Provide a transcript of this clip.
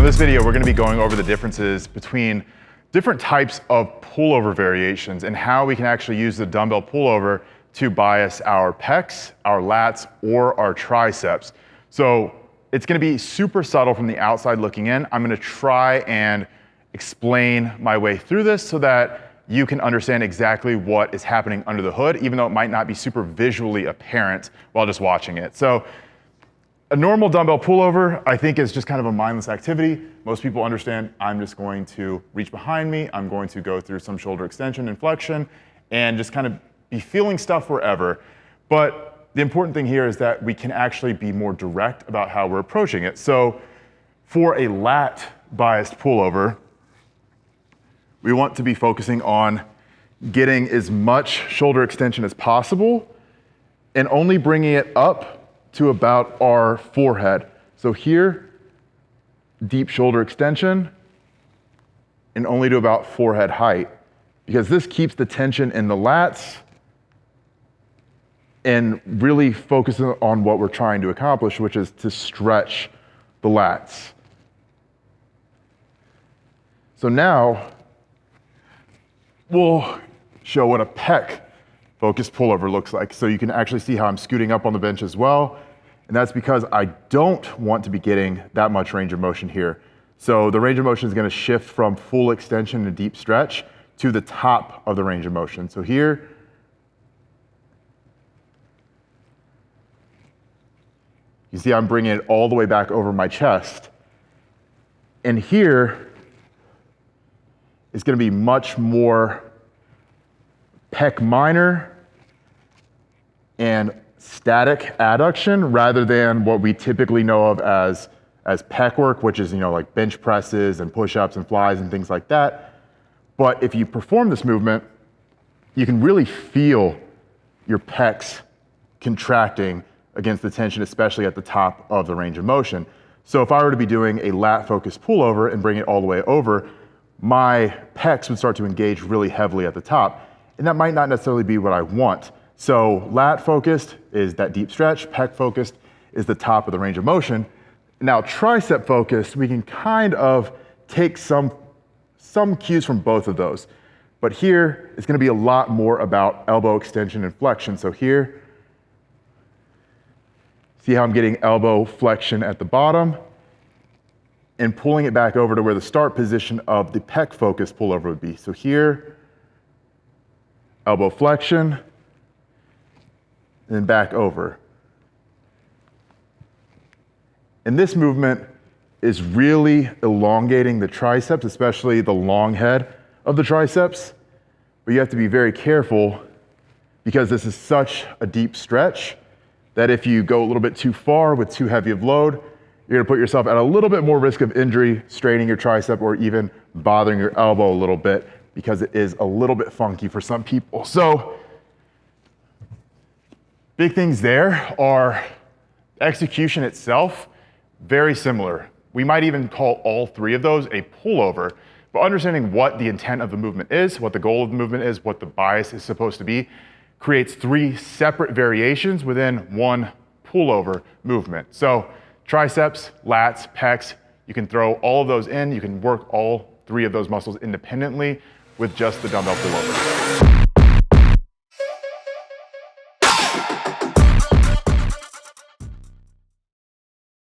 in this video, we're gonna be going over the differences between different types of pullover variations and how we can actually use the dumbbell pullover to bias our pecs, our lats, or our triceps. So it's gonna be super subtle from the outside looking in. I'm gonna try and explain my way through this so that you can understand exactly what is happening under the hood, even though it might not be super visually apparent while just watching it. So a normal dumbbell pullover, I think, is just kind of a mindless activity. Most people understand I'm just going to reach behind me, I'm going to go through some shoulder extension and flexion, and just kind of be feeling stuff wherever. But the important thing here is that we can actually be more direct about how we're approaching it. So for a lat biased pullover, we want to be focusing on getting as much shoulder extension as possible and only bringing it up to about our forehead. So here, deep shoulder extension, and only to about forehead height, because this keeps the tension in the lats and really focuses on what we're trying to accomplish, which is to stretch the lats. So now, we'll show what a pec focused pullover looks like. So you can actually see how I'm scooting up on the bench as well. And that's because I don't want to be getting that much range of motion here. So the range of motion is going to shift from full extension and deep stretch to the top of the range of motion. So here, you see I'm bringing it all the way back over my chest. And here is going to be much more pec minor and static adduction rather than what we typically know of as pec work, which is, like bench presses and push-ups and flies and things like that. But if you perform this movement, you can really feel your pecs contracting against the tension, especially at the top of the range of motion. So if I were to be doing a lat-focused pullover and bring it all the way over, my pecs would start to engage really heavily at the top. And that might not necessarily be what I want. So lat focused is that deep stretch, pec focused is the top of the range of motion. Now tricep focused, we can kind of take some cues from both of those. But here, it's gonna be a lot more about elbow extension and flexion. So here, see how I'm getting elbow flexion at the bottom and pulling it back over to where the start position of the pec focused pullover would be. So here, elbow flexion, and then back over. And this movement is really elongating the triceps, especially the long head of the triceps. But you have to be very careful because this is such a deep stretch that if you go a little bit too far with too heavy of load, you're gonna put yourself at a little bit more risk of injury, straining your tricep, or even bothering your elbow a little bit because it is a little bit funky for some people. So big things there are execution itself, very similar. We might even call all three of those a pullover, but understanding what the intent of the movement is, what the goal of the movement is, what the bias is supposed to be, creates three separate variations within one pullover movement. So triceps, lats, pecs, you can throw all of those in, you can work all three of those muscles independently with just the dumbbell pullover.